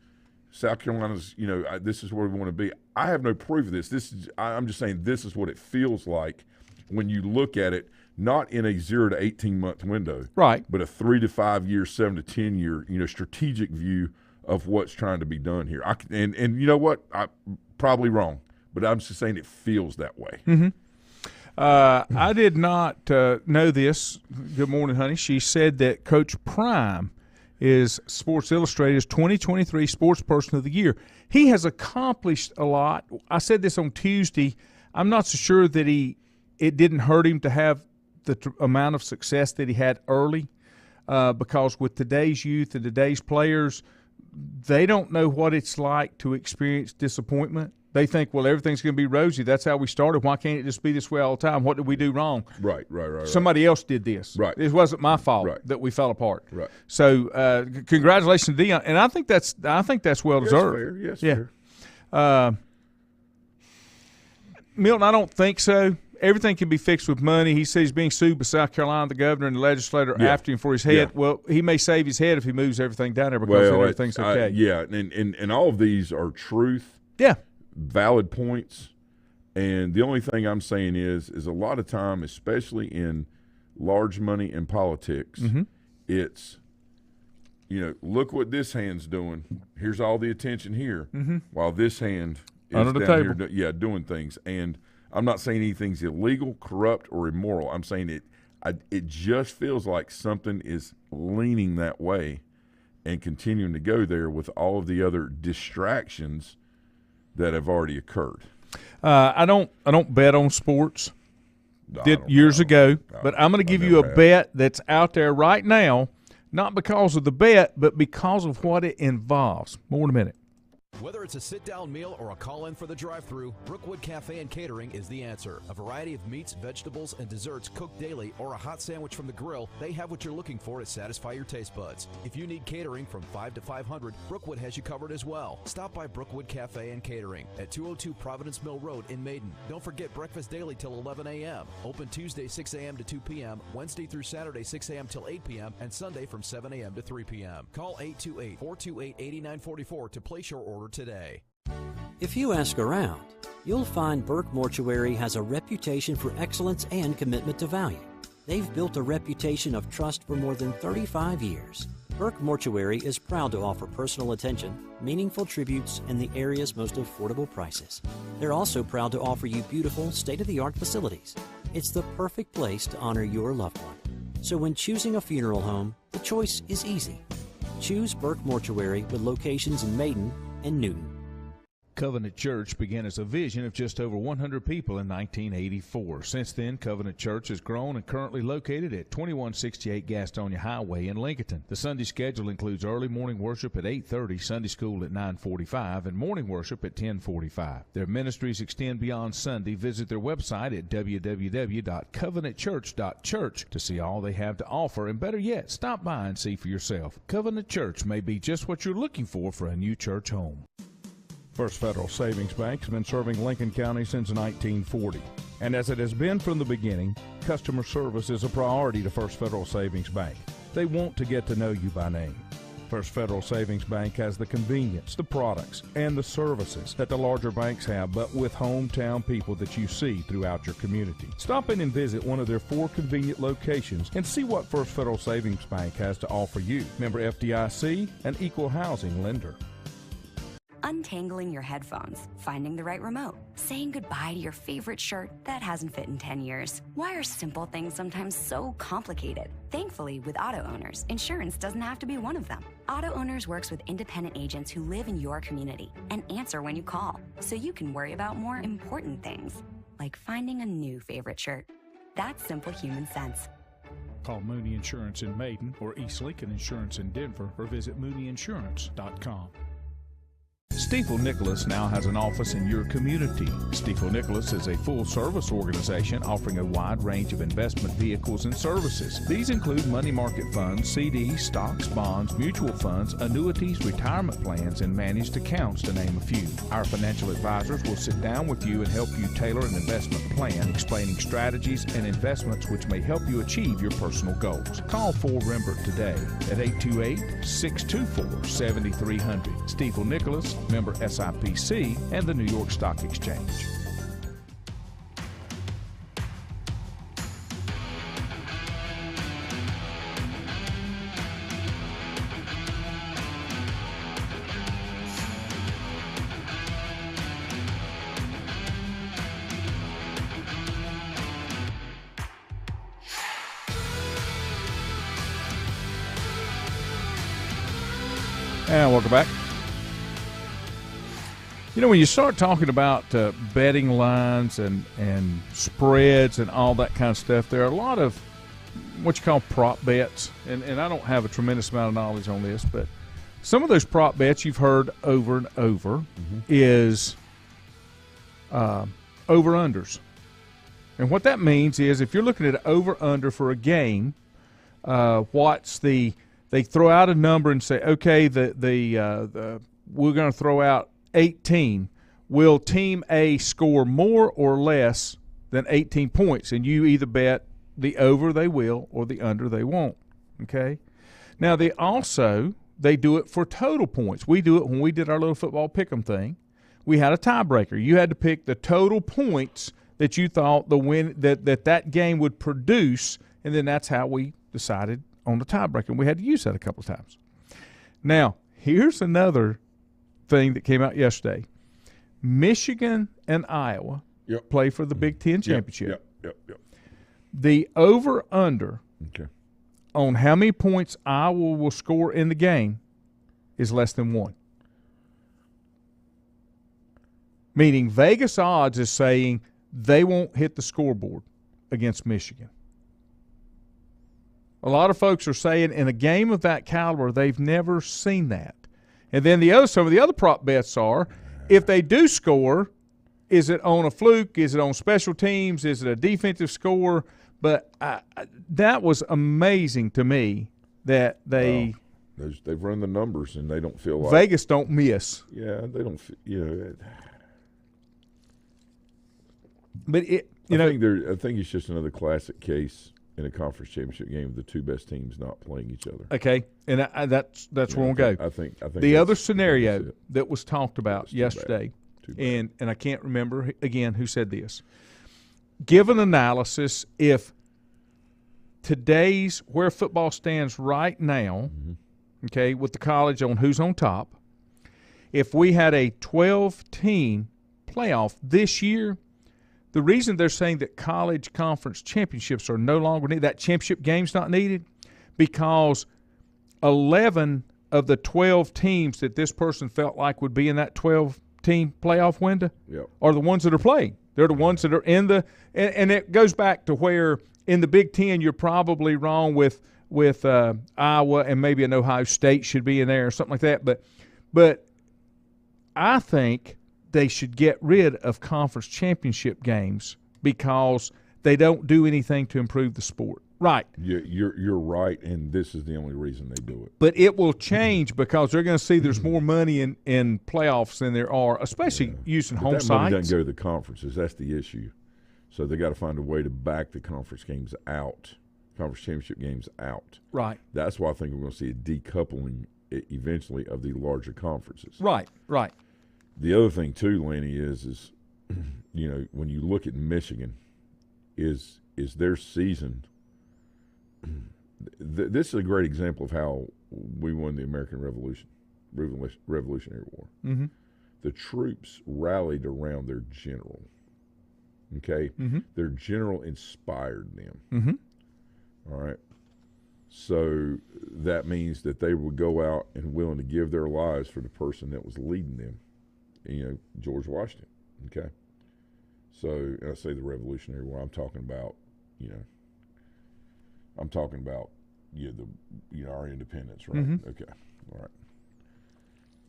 South Carolina's, this is where we want to be. I have no proof of this. I'm just saying this is what it feels like when you look at it, not in a 0 to 18 month window, but a 3 to 5 year, 7 to 10 year, strategic view of what's trying to be done here. And you know what? I'm probably wrong, but I'm just saying it feels that way. I did not know this. Good morning, honey. She said that Coach Prime is Sports Illustrated's 2023 Sports Person of the Year. He has accomplished a lot. I said this on Tuesday. I'm not so sure that it didn't hurt him to have the amount of success that he had early because with today's youth and today's players, they don't know what it's like to experience disappointment. They think, well, everything's going to be rosy. That's how we started. Why can't it just be this way all the time? What did we do wrong? Right. Somebody else did this. Right. It wasn't my fault that we fell apart. Right. So, congratulations to Deion, and I think that's well deserved. Yes, fair. Milton, I don't think so. everything can be fixed with money. He says he's being sued by South Carolina, the governor and the legislator after him for his head. Yeah. Well, he may save his head if he moves everything down there because then everything's okay. And all of these are truth, valid points. And the only thing I'm saying is a lot of time, especially in large money in politics, it's, look what this hand's doing. Here's all the attention here, while this hand is under the down table here, doing things. And I'm not saying anything's illegal, corrupt, or immoral. I'm saying it just feels like something is leaning that way and continuing to go there with all of the other distractions that have already occurred. I don't bet on sports. Did years ago, but I'm going to give you a bet that's out there right now, not because of the bet, but because of what it involves. More in a minute. Whether it's a sit-down meal or a call-in for the drive-thru, Brookwood Cafe and Catering is the answer. A variety of meats, vegetables, and desserts cooked daily or a hot sandwich from the grill, they have what you're looking for to satisfy your taste buds. If you need catering from 5 to 500, Brookwood has you covered as well. Stop by Brookwood Cafe and Catering at 202 Providence Mill Road in Maiden. Don't forget breakfast daily till 11 a.m. Open Tuesday 6 a.m. to 2 p.m., Wednesday through Saturday 6 a.m. till 8 p.m., and Sunday from 7 a.m. to 3 p.m. Call 828-428-8944 to place your order today. If you ask around, you'll find Burke Mortuary has a reputation for excellence and commitment to value. They've built a reputation of trust for more than 35 years. Burke Mortuary is proud to offer personal attention, meaningful tributes, and the area's most affordable prices. They're also proud to offer you beautiful, state-of-the-art facilities. It's the perfect place to honor your loved one. So when choosing a funeral home, the choice is easy. Choose Burke Mortuary with locations in Maiden and Newton. Covenant Church began as a vision of just over 100 people in 1984. Since then, Covenant Church has grown and currently located at 2168 Gastonia Highway in Lincoln. The Sunday schedule includes early morning worship at 8:30, Sunday school at 9:45, and morning worship at 10:45. Their ministries extend beyond Sunday. Visit their website at www.covenantchurch.church to see all they have to offer, and better yet, stop by and see for yourself. Covenant Church may be just what you're looking for a new church home. First Federal Savings Bank has been serving Lincoln County since 1940. And as it has been from the beginning, customer service is a priority to First Federal Savings Bank. They want to get to know you by name. First Federal Savings Bank has the convenience, the products, and the services that the larger banks have, but with hometown people that you see throughout your community. Stop in and visit one of their 4 convenient locations and see what First Federal Savings Bank has to offer you. Member FDIC, an equal housing lender. Untangling your headphones, finding the right remote, saying goodbye to your favorite shirt that hasn't fit in 10 years. Why are simple things sometimes so complicated? Thankfully, with auto owners, insurance doesn't have to be one of them. Auto Owners works with independent agents who live in your community and answer when you call, so you can worry about more important things, like finding a new favorite shirt. That's simple human sense. Call Mooney Insurance in Maiden or East Lincoln Insurance in Denver or visit mooneyinsurance.com. Stifel Nicholas now has an office in your community. Stifel Nicholas is a full-service organization offering a wide range of investment vehicles and services. These include money market funds, CDs, stocks, bonds, mutual funds, annuities, retirement plans, and managed accounts, to name a few. Our financial advisors will sit down with you and help you tailor an investment plan, explaining strategies and investments which may help you achieve your personal goals. Call 4 Rembert today at 828-624-7300. Stifel Nicholas, member SIPC, and the New York Stock Exchange. And welcome back. You know, when you start talking about betting lines and spreads and all that kind of stuff, there are a lot of what you call prop bets. And I don't have a tremendous amount of knowledge on this, but some of those prop bets you've heard over and over is over-unders. And what that means is if you're looking at over-under for a game, they throw out a number and say, okay, we're going to throw out 18. Will Team A score more or less than 18 points, and you either bet the over they will or the under they won't. Okay. Now they do it for total points. We do it when we did our little football pick'em thing. We had a tiebreaker. You had to pick the total points that you thought that game would produce, and then that's how we decided on the tiebreaker. And we had to use that a couple of times. Now, here's another thing that came out yesterday. Michigan and Iowa play for the Big Ten championship. Yep. The over-under on how many points Iowa will score in the game is less than 1. Meaning Vegas odds is saying they won't hit the scoreboard against Michigan. A lot of folks are saying in a game of that caliber, they've never seen that. And then some of the other prop bets are, if they do score, is it on a fluke? Is it on special teams? Is it a defensive score? But that was amazing to me that they've run the numbers and they don't feel like Vegas don't miss. Yeah, they don't. But I think it's just another classic case in a conference championship game of the two best teams not playing each other. Okay, and that's where we'll go. I think the other scenario that was talked about yesterday, and I can't remember again who said this. Give an analysis if today's where football stands right now, okay, with the college on who's on top. If we had a 12-team playoff this year, the reason they're saying that college conference championships are no longer needed, that championship game's not needed, because 11 of the 12 teams that this person felt like would be in that 12-team playoff window are the ones that are playing. They're the ones that are in the and it goes back to where in the Big Ten you're probably wrong with Iowa and maybe an Ohio State should be in there or something like that. But I think they should get rid of conference championship games because they don't do anything to improve the sport. Right. You're right, and this is the only reason they do it. But it will change because they're going to see there's more money in playoffs than there are, especially using home sites. That money doesn't go to the conferences. That's the issue. So they got to find a way to back the conference games out, conference championship games out. Right. That's why I think we're going to see a decoupling eventually of the larger conferences. Right. The other thing too, Lanny, is when you look at Michigan, is their season. This is a great example of how we won the American Revolutionary War. Mm-hmm. The troops rallied around their general. Okay, their general inspired them. Mm-hmm. All right, so that means that they would go out and willing to give their lives for the person that was leading them. George Washington. Okay, so and I say the Revolutionary War. I'm talking about our independence, right? Mm-hmm. Okay, all right.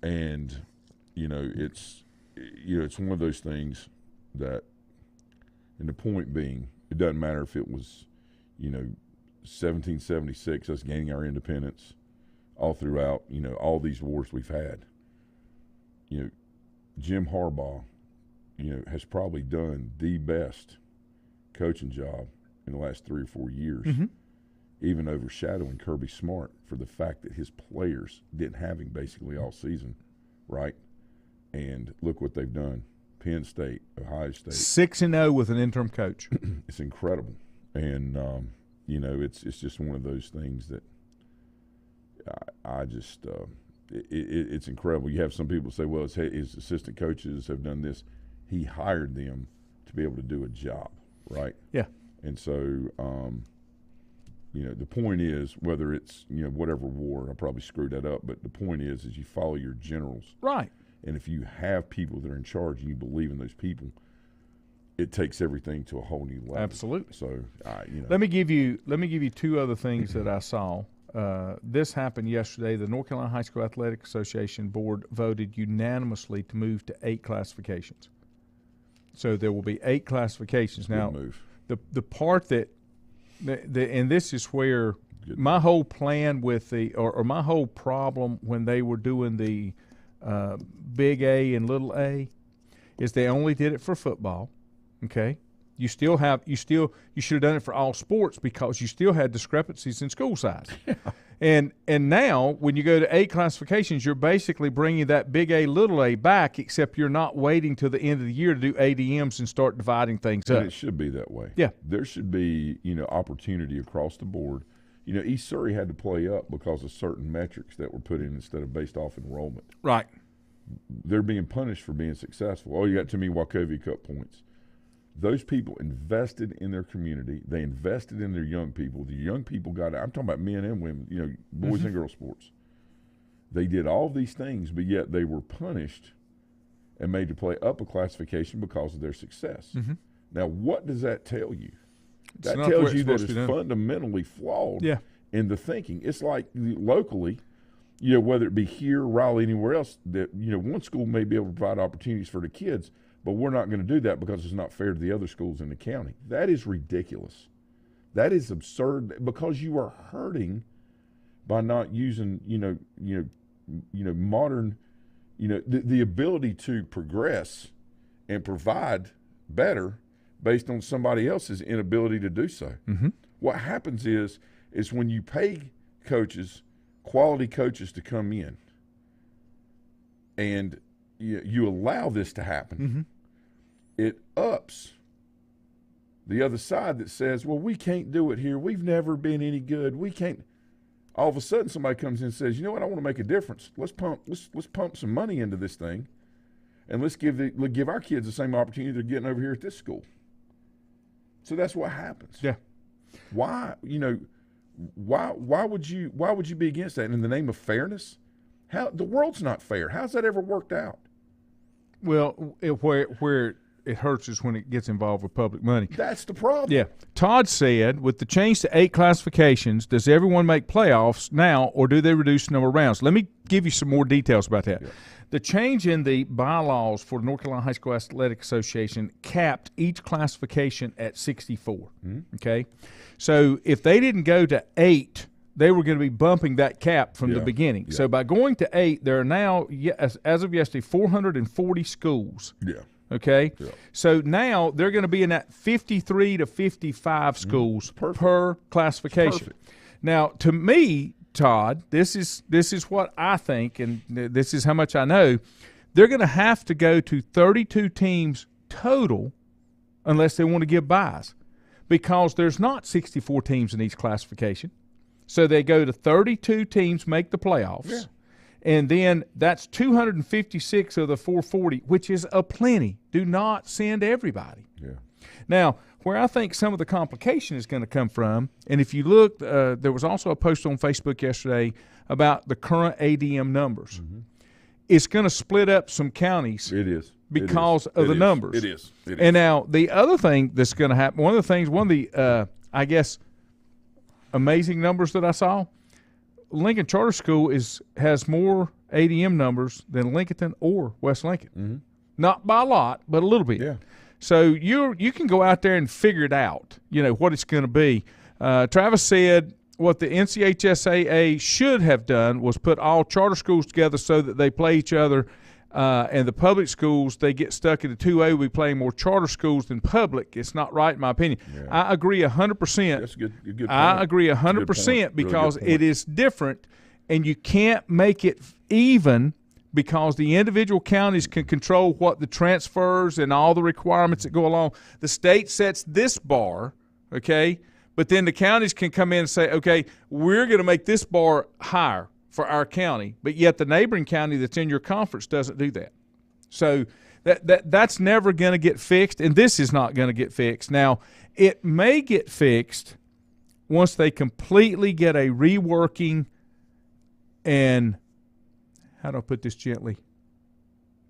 And it's one of those things that, and the point being, it doesn't matter if it was 1776, us gaining our independence, all throughout all these wars we've had. Jim Harbaugh, has probably done the best coaching job in the last 3 or 4 years, even overshadowing Kirby Smart for the fact that his players didn't have him basically all season, right? And look what they've done. Penn State, Ohio State. 6-0 with an interim coach. It's incredible. And, it's just one of those things that I just it's incredible. You have some people say, well, his assistant coaches have done this. He hired them to be able to do a job, right? Yeah. And so, the point is, whether it's, whatever war, I probably screwed that up, but the point is you follow your generals. Right. And if you have people that are in charge and you believe in those people, it takes everything to a whole new level. Absolutely. So, Let me give you 2 other things that I saw. This happened yesterday. The North Carolina High School Athletic Association board voted unanimously to move to 8 classifications. So there will be 8 classifications. Now, the part that and this is where my whole plan with or my whole problem when they were doing the big A and little A is they only did it for football, okay? You should have done it for all sports because you still had discrepancies in school size. Yeah. And now when you go to A classifications, you're basically bringing that big A, little a back, except you're not waiting till the end of the year to do ADMs and start dividing things up. And it should be that way. Yeah. There should be, opportunity across the board. East Surrey had to play up because of certain metrics that were put in instead of based off enrollment. Right. They're being punished for being successful. Oh, you got too many Wachovia Cup points. Those people invested in their community. They invested in their young people. The young people got out. I'm talking about men and women, boys and girls sports. They did all these things, but yet they were punished and made to play up a classification because of their success. Mm-hmm. Now, what does that tell you? That tells you that it's fundamentally flawed in the thinking. It's like locally, whether it be here, Raleigh, anywhere else, that one school may be able to provide opportunities for the kids, but we're not going to do that because it's not fair to the other schools in the county. That is ridiculous. That is absurd because you are hurting by not using, modern, the ability to progress and provide better based on somebody else's inability to do so. Mm-hmm. What happens is when you pay coaches, quality coaches to come in, and you allow this to happen, mm-hmm. It ups the other side that says, well, we can't do it here. We've never been any good. We can't. All of a sudden somebody comes in and says, you know what, I want to make a difference. Let's pump some money into this thing, and let's give our kids the same opportunity they're getting over here at this school. So that's what happens. Yeah. Why would you be against that in the name of fairness? How the world's not fair. How's that ever worked out? Well, where it hurts is when it gets involved with public money. That's the problem. Yeah. Todd said, with the change to 8 classifications, does everyone make playoffs now, or do they reduce the number of rounds? Let me give you some more details about that. Yeah. The change in the bylaws for the North Carolina High School Athletic Association capped each classification at 64. Mm-hmm. Okay? So if they didn't go to 8, they were going to be bumping that cap from the beginning. Yeah. So by going to 8, there are now, as of yesterday, 440 schools. Yeah. Okay? Yeah. So now they're going to be in that 53 to 55 schools per classification. Now, to me, Todd, this is what I think, and this is how much I know. They're going to have to go to 32 teams total unless they want to give buys, because there's not 64 teams in each classification. So they go to 32 teams, make the playoffs. Yeah. And then that's 256 of the 440, which is a plenty. Do not send everybody. Yeah. Now, where I think some of the complication is going to come from, and if you look, there was also a post on Facebook yesterday about the current ADM numbers. Mm-hmm. It's going to split up some counties. It is. Because of the numbers. It is. And now the other thing that's going to happen, one of the I guess, amazing numbers that I saw, Lincoln Charter School has more ADM numbers than Lincoln or West Lincoln. Mm-hmm. Not by a lot, but a little bit. Yeah. So you can go out there and figure it out, what it's going to be. Travis said what the NCHSAA should have done was put all charter schools together so that they play each other, and the public schools, they get stuck in the 2A. We play more charter schools than public. It's not right, in my opinion. Yeah. I agree 100%. That's a good point. I agree 100% because it is different, and you can't make it even because the individual counties can control what the transfers and all the requirements that go along. The state sets this bar, okay, but then the counties can come in and say, okay, we're going to make this bar higher for our county, but yet the neighboring county that's in your conference doesn't do that. So that's never going to get fixed, and this is not going to get fixed. Now, it may get fixed once they completely get a reworking and how do I put this gently?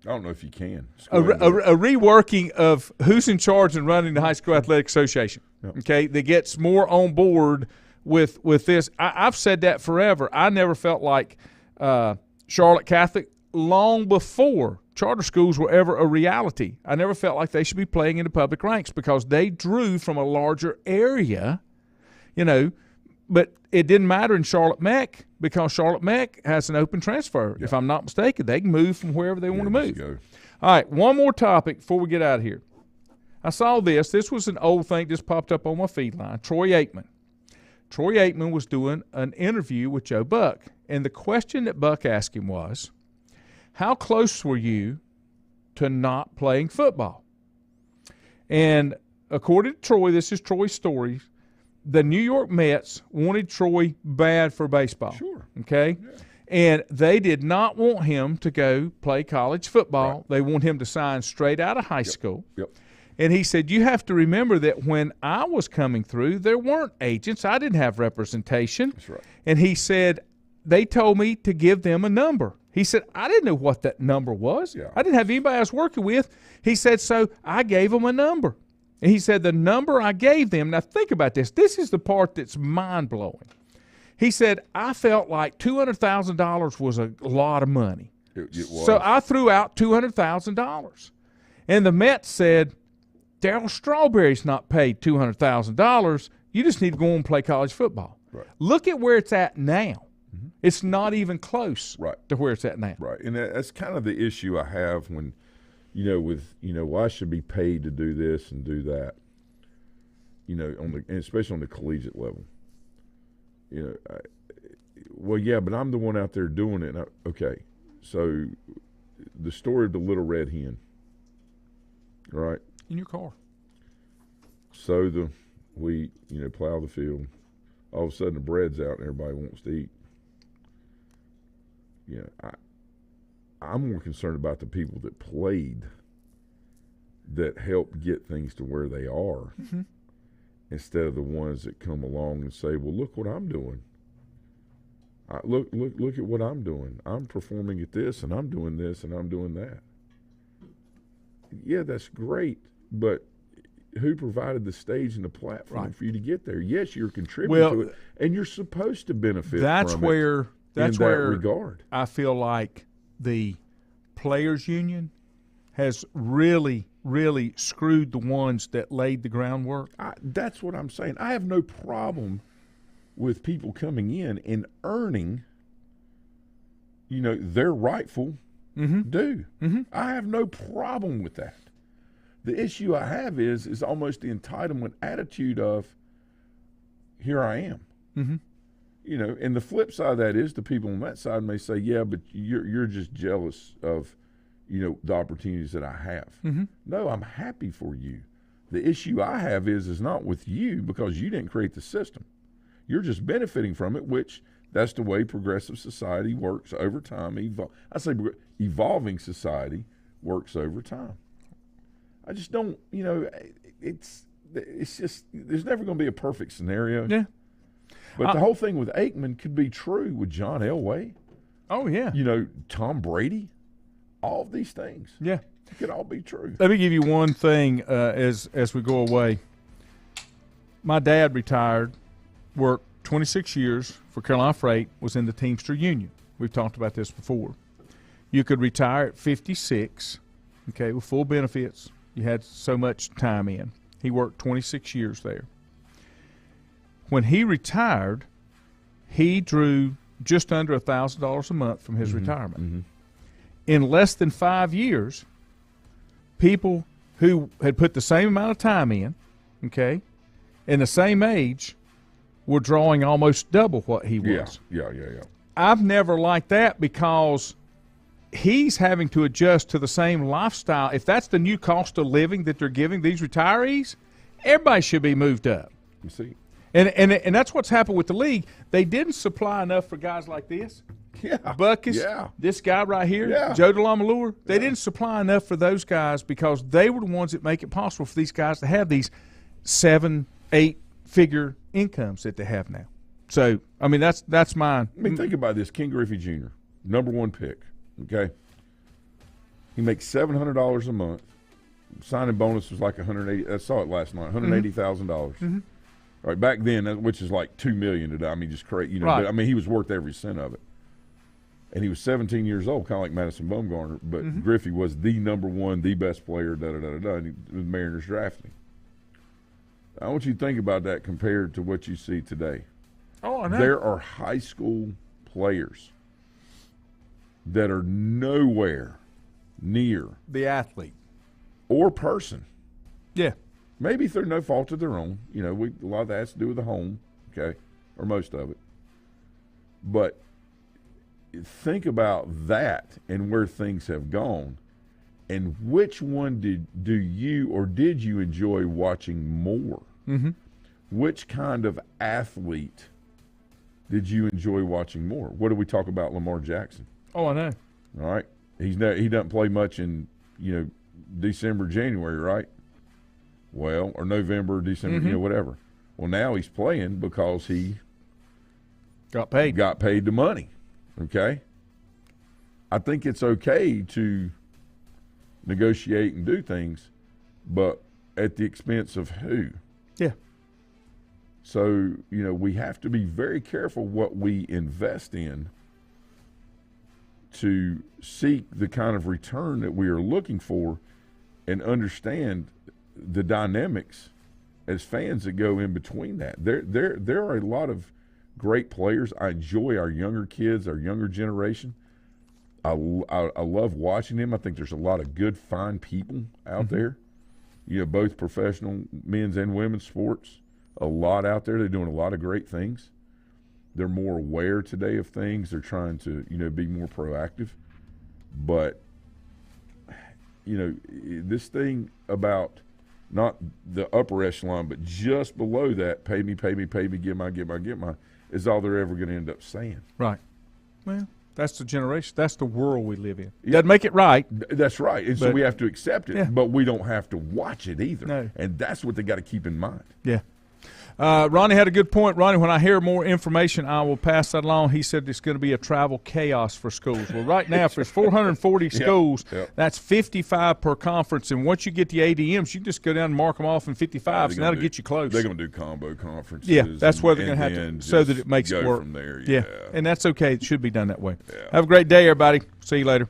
I don't know if you can. A reworking of who's in charge and running the High School Athletic Association, okay, that gets more on board with this. I've said that forever. I never felt like Charlotte Catholic, long before charter schools were ever a reality, I never felt like they should be playing in the public ranks because they drew from a larger area, but it didn't matter in Charlotte Mech because Charlotte Mech has an open transfer. Yeah. If I'm not mistaken, they can move from wherever they want to move. All right, one more topic before we get out of here. I saw this. This was an old thing just popped up on my feed line. Troy Aikman. Troy Aikman was doing an interview with Joe Buck, and the question that Buck asked him was, how close were you to not playing football? And according to Troy, this is Troy's story, the New York Mets wanted Troy bad for baseball. Sure. Okay? Yeah. And they did not want him to go play college football. Right. They want him to sign straight out of high school. Yep. And he said, you have to remember that when I was coming through, there weren't agents. I didn't have representation. That's right. And he said, they told me to give them a number. He said, I didn't know what that number was. Yeah. I didn't have anybody I was working with. He said, so I gave them a number. And he said, the number I gave them, now think about this. This is the part that's mind-blowing. He said, I felt like $200,000 was a lot of money. It was. So I threw out $200,000. And the Mets said, Darryl Strawberry's not paid $200,000. You just need to go and play college football. Right. Look at where it's at now. Mm-hmm. It's not even close to where it's at now. Right, and that's kind of the issue I have when, well, I should be paid to do this and do that. And especially on the collegiate level. Well, yeah, but I'm the one out there doing it. Okay, so the story of the little red hen, right? In your car. Sow the wheat, plow the field. All of a sudden the bread's out and everybody wants to eat. I'm more concerned about the people that played that helped get things to where they are. Mm-hmm. Instead of the ones that come along and say, well, look what I'm doing. Look at what I'm doing. I'm performing at this, and I'm doing this, and I'm doing that. Yeah, that's great, but who provided the stage and the platform for you to get there? Yes, you're contributing to it, and you're supposed to benefit from it. That's where regard. I feel like the players' union has really screwed the ones that laid the groundwork. That's what I'm saying. I have no problem with people coming in and earning, their rightful due. Mm-hmm. I have no problem with that. The issue I have is almost the entitlement attitude of, here I am. Mm-hmm. And the flip side of that is the people on that side may say, yeah, but you're just jealous of the opportunities that I have. Mm-hmm. No, I'm happy for you. The issue I have is not with you because you didn't create the system. You're just benefiting from it, which that's the way progressive society works over time. I say evolving society works over time. I just don't, it's just, there's never going to be a perfect scenario. Yeah. But the whole thing with Aikman could be true with John Elway. Oh, yeah. Tom Brady. All of these things. Yeah. It could all be true. Let me give you one thing as we go away. My dad retired, worked 26 years for Carolina Freight, was in the Teamster Union. We've talked about this before. You could retire at 56, with full benefits. You had so much time in. He worked 26 years there. When he retired, he drew just under $1,000 a month from his retirement. Mm-hmm. In less than 5 years, people who had put the same amount of time in, and the same age, were drawing almost double what he was. Yeah. I've never liked that because he's having to adjust to the same lifestyle. If that's the new cost of living that they're giving these retirees, everybody should be moved up. You see? And that's what's happened with the league. They didn't supply enough for guys like this. Yeah. Buckus, this guy right here, yeah. Joe DeLamalure. They didn't supply enough for those guys because they were the ones that make it possible for these guys to have these 7-8-figure incomes that they have now. So, I mean, that's mine. I mean, think about this. Ken Griffey Jr., number one pick, He makes $700 a month. Signing bonus was like $180,000. I saw it last night, $180,000. Mm-hmm. All right, back then, which is like $2 million today. I mean, just crazy, Right. But I mean, he was worth every cent of it. And he was 17 years old, kind of like Madison Bumgarner. But Griffey was the number one, the best player. And the Mariners drafted him. I want you to think about that compared to what you see today. Oh, I know. There are high school players that are nowhere near the athlete or person Yeah. Maybe through no fault of their own. You know, a lot of that has to do with the home, okay, or most of it. But think about that and where things have gone, and which one did you enjoy watching more? Mm-hmm. Which kind of athlete did you enjoy watching more? What do we talk about Lamar Jackson? Oh, I know. All right, he doesn't play much in December, January, right? Well, or November, December, whatever. Well, now he's playing because he got paid the money. Okay, I think it's okay to negotiate and do things, but at the expense of who? Yeah. So, we have to be very careful what we invest in to seek the kind of return that we are looking for and understand the dynamics as fans that go in between that. There are a lot of great players. I enjoy our younger kids, our younger generation. I love watching them. I think there's a lot of good, fine people out there, both professional men's and women's sports. A lot out there. They're doing a lot of great things. They're more aware today of things. They're trying to, be more proactive. But, this thing about not the upper echelon, but just below that, pay me, get my, is all they're ever going to end up saying. Right. Well, that's the generation. That's the world we live in. Doesn't make it right. That's right. And so we have to accept it, Yeah. but we don't have to watch it either. No. And that's what they got to keep in mind. Yeah. Ronnie had a good point. Ronnie, when I hear more information, I will pass that along. He said it's going to be a travel chaos for schools. Well, right now, if there's 440 schools, that's 55 per conference. And once you get the ADMs, you can just go down and mark them off in 55, and that'll get you close. They're going to do combo conferences. Yeah, that's where they're going to have to, so that it makes it work. From there, and that's okay. It should be done that way. Yeah. Have a great day, everybody. See you later.